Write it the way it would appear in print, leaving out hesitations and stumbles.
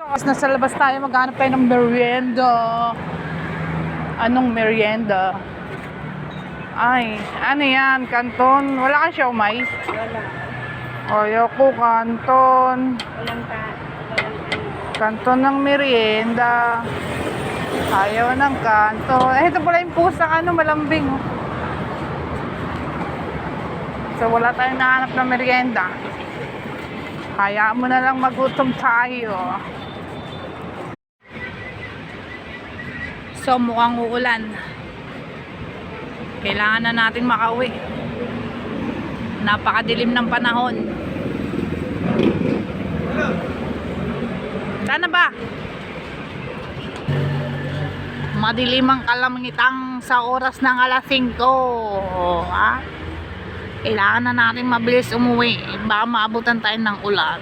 Nasa labas tayo, maghanap tayo ng merienda. Anong merienda? Ay, ano yan? Kanton? Wala kang siomay? Wala. Ayoko, kanton. Walang Kanton ng merienda. Ayaw ng kanton. Eh, ito pala yung pusang malambing. Oh. So, wala tayong nahanap ng merienda. Hayaan mo na lang magutom tayo. So, mukhang uulan. Kailangan na natin makauwi. Napakadilim ng panahon. Sana ba? Madilim ang kalamingitang sa oras ng alas 5. Ha? Kailangan na natin mabilis umuwi. Baka maabutan tayo ng ulan.